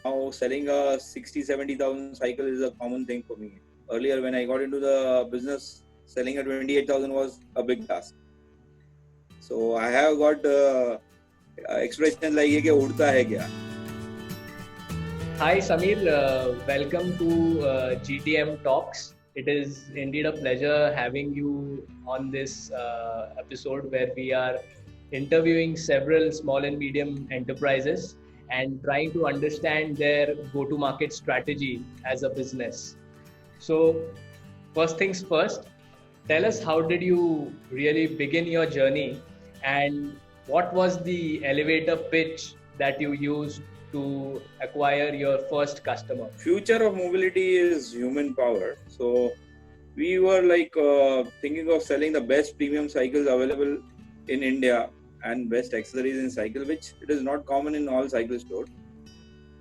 now selling a 60,000-70,000 cycle is a common thing for me. Earlier, when I got into the business, selling a 28,000 was a big task. So I have got expressions like "ये क्या उड़ता है क्या?" Hi Samir, welcome to GTM Talks. It is indeed a pleasure having you on this episode where we are interviewing several small and medium enterprises and trying to understand their go-to-market strategy as a business. So, first things first, tell us how did you really begin your journey and what was the elevator pitch that you used to acquire your first customer? Future of mobility is human power. So we were thinking of selling the best premium cycles available in India and best accessories in cycle, which it is not common in all cycle stores.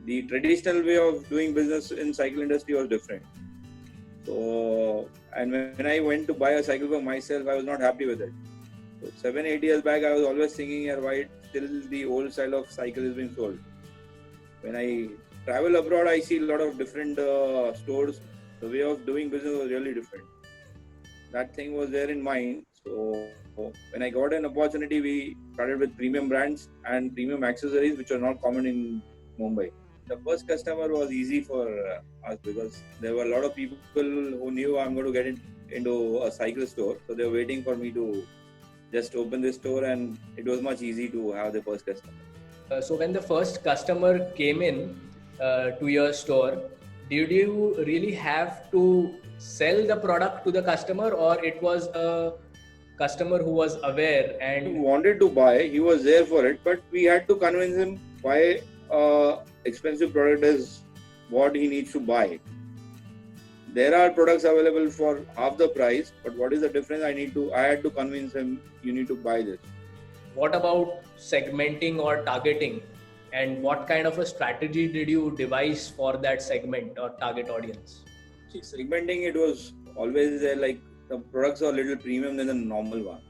The traditional way of doing business in cycle industry was different. So, and when I went to buy a cycle for myself, I was not happy with it. So 7-8 years back, I was always thinking, why still the old style of cycle is being sold. When I travel abroad, I see a lot of different stores. The way of doing business was really different. That thing was there in mind. So when I got an opportunity, we started with premium brands and premium accessories, which are not common in Mumbai. The first customer was easy for us because there were a lot of people who knew I'm going to get into a cycle store. So they were waiting for me to just open this store, and it was much easy to have the first customer. So when the first customer came in to your store, did you really have to sell the product to the customer, or it was a customer who was aware and he wanted to buy? He was there for it, but we had to convince him why expensive product is what he needs to buy. There are products available for half the price, but what is the difference? I had to convince him, you need to buy this. What about segmenting or targeting? And what kind of a strategy did you devise for that segment or target audience? See, segmenting, it was always there, like the products are a little premium than the normal one.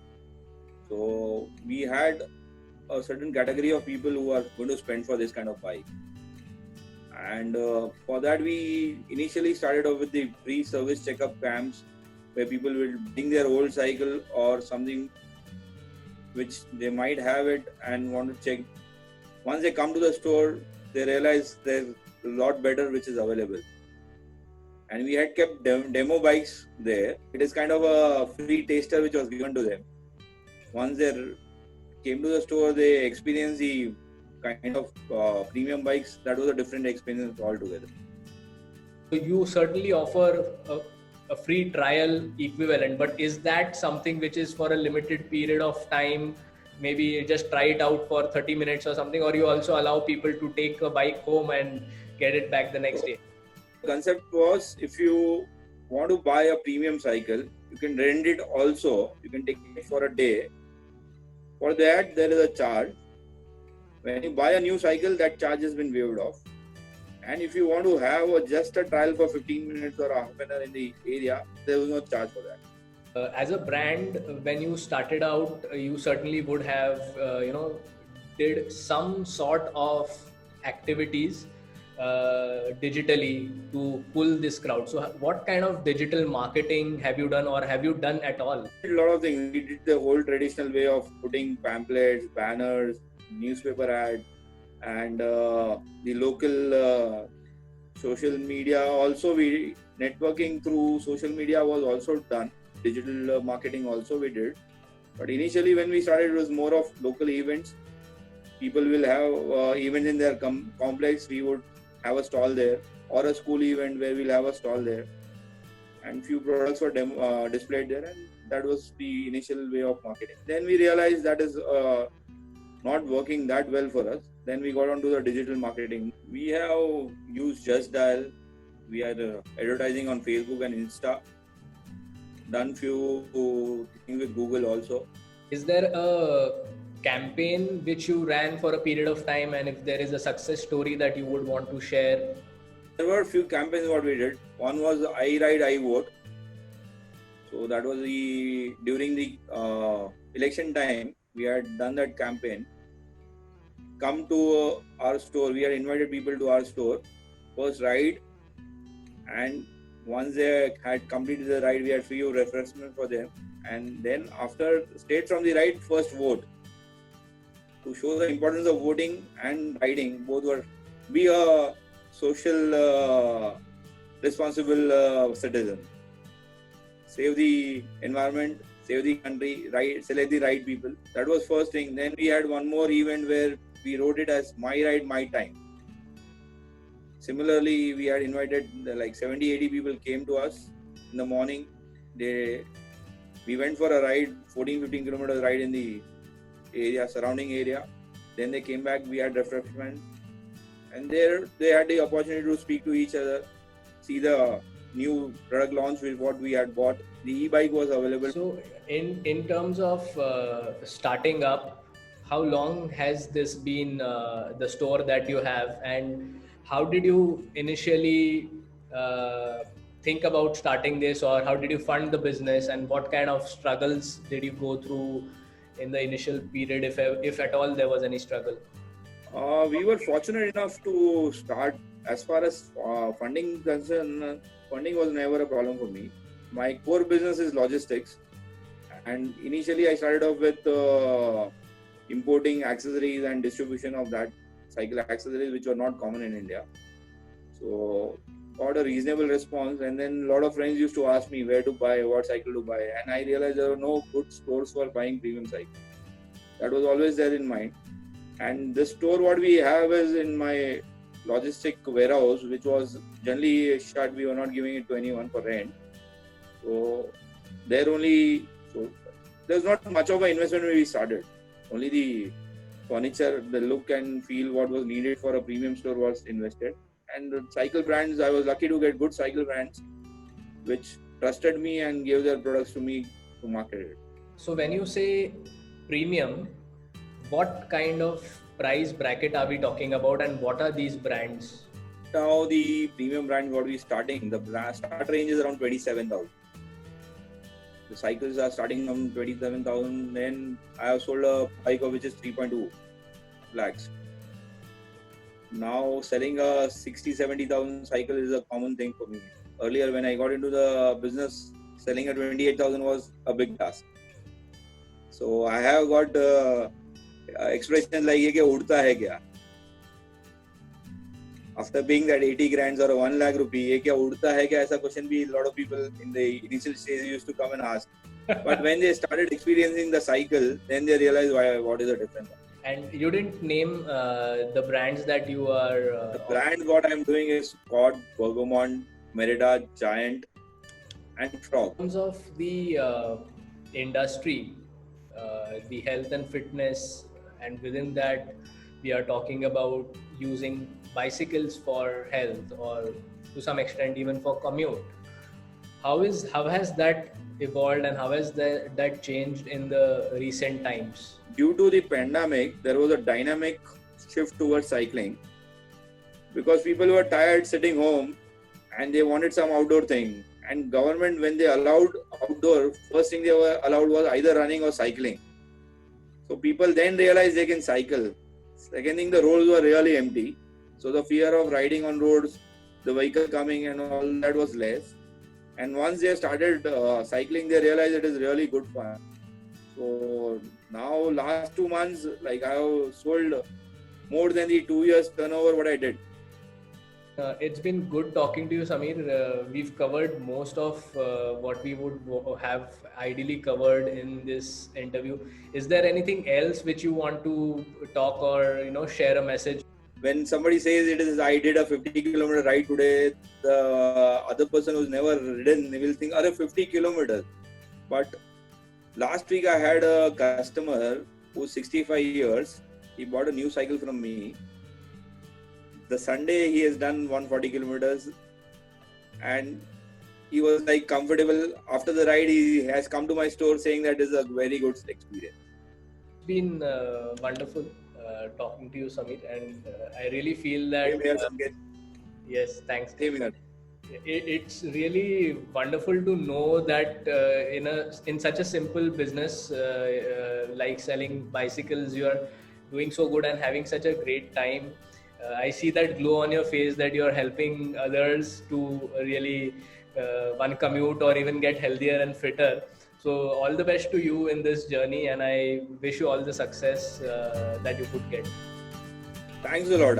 So we had a certain category of people who are going to spend for this kind of bike. And for that, we initially started off with the free service checkup camps where people will bring their old cycle or something which they might have it and want to check. Once they come to the store, they realize there's a lot better which is available. And we had kept demo bikes there. It is kind of a free taster which was given to them. Once they came to the store, they experienced the kind of premium bikes. That was a different experience altogether. You certainly offer a free trial equivalent, but is that something which is for a limited period of time? Maybe just try it out for 30 minutes or something, or you also allow people to take a bike home and get it back the next day? The concept was, if you want to buy a premium cycle, you can rent it also. You can take it for a day. For that, there is a charge. When you buy a new cycle, that charge has been waived off. And if you want to have just a trial for 15 minutes or half an hour in the area, there was no charge for that. As a brand, when you started out, you certainly would have, did some sort of activities digitally to pull this crowd. So what kind of digital marketing have you done, or have you done at all? A lot of things. We did the whole traditional way of putting pamphlets, banners, newspaper ads, and the local social media. Also, we networking through social media was also done. Digital marketing also we did. But initially when we started, it was more of local events. People will have events in their complex. We would have a stall there, or a school event where we'll have a stall there, and few products were displayed there, and that was the initial way of marketing. Then we realized that is not working that well for us. Then we got onto the digital marketing. We have used Just Dial. We are advertising on Facebook and Insta. Done few things with Google also. Is there a campaign which you ran for a period of time, and if there is a success story that you would want to share? There were a few campaigns what we did. One was I Ride, I Vote. So that was during the election time, we had done that campaign. come to our store. We had invited people to our store, first ride, and once they had completed the ride, we had few refreshments for them. And then after straight from the ride, first vote. To show the importance of voting and riding, both were be a social responsible citizen. Save the environment, save the country, right, select the right people. That was first thing. Then we had one more event where we wrote it as My Ride, My Time. Similarly, we had invited like 70-80 people came to us in the morning. We went for a ride, 14-15 kilometers ride in the area, surrounding area. Then they came back, we had refreshment. And there they had the opportunity to speak to each other, see the new product launch with what we had bought. The e-bike was available. So in terms of starting up, how long has this been the store that you have, and how did you initially think about starting this, or how did you fund the business, and what kind of struggles did you go through in the initial period, if at all there was any struggle? We were fortunate enough to start. As far as funding concerned, funding was never a problem for me. My core business is logistics, and initially I started off with importing accessories and distribution of that cycle accessories, which were not common in India. So got a reasonable response, and then a lot of friends used to ask me where to buy, what cycle to buy, and I realized there were no good stores for buying premium cycles. That was always there in mind. And this store, what we have is in my logistic warehouse, which was generally shut. We were not giving it to anyone for rent. So there's not much of an investment when we started. Only the furniture, the look and feel, what was needed for a premium store was invested. And the cycle brands, I was lucky to get good cycle brands which trusted me and gave their products to me to market it. So when you say premium, what kind of price bracket are we talking about, and what are these brands? Now the premium brand what we starting, the start range is around 27,000. The cycles are starting from 27,000. Then I have sold a bike which is 3.2 lakhs. Now selling a 60,000-70,000 cycle is a common thing for me. Earlier when I got into the business, selling a 28,000 was a big task. So I have got expressions like ये क्या उड़ता है क्या? After being that 80 grand or 1 lakh rupee, ये क्या उड़ता है क्या? ऐसा question भी a lot of people in the initial stage used to come and ask. But when they started experiencing the cycle, then they realized what is the difference. And you didn't name the brands that you are... the brand what I'm doing is Scott, Bergamont, Merida, Giant and Frog. In terms of the industry, the health and fitness, and within that we are talking about using bicycles for health, or to some extent even for commute. How has that evolved, and how has that changed in the recent times? Due to the pandemic, there was a dynamic shift towards cycling because people were tired sitting home and they wanted some outdoor thing. And government, when they allowed outdoor, first thing they were allowed was either running or cycling. So people then realized they can cycle. Second thing, the roads were really empty. So the fear of riding on roads, the vehicle coming and all that was less. And once they started cycling, they realized it is really good fun. So now last 2 months, like I have sold more than the 2 years turnover what I did. It's been good talking to you, Sameer. We've covered most of what we would have ideally covered in this interview. Is there anything else which you want to talk or share a message? When somebody says I did a 50-kilometer ride today, the other person who's never ridden, they will think, 50 kilometers. But last week I had a customer who's 65 years. He bought a new cycle from me. The Sunday he has done 140 kilometers and he was like comfortable. After the ride, he has come to my store saying that is a very good experience. It's been wonderful talking to you, Sameer, and I really feel that... yes, thanks. It's really wonderful to know that in such a simple business like selling bicycles, you are doing so good and having such a great time. I see that glow on your face that you're helping others to really one commute or even get healthier and fitter. So all the best to you in this journey, and I wish you all the success that you could get. Thanks a lot.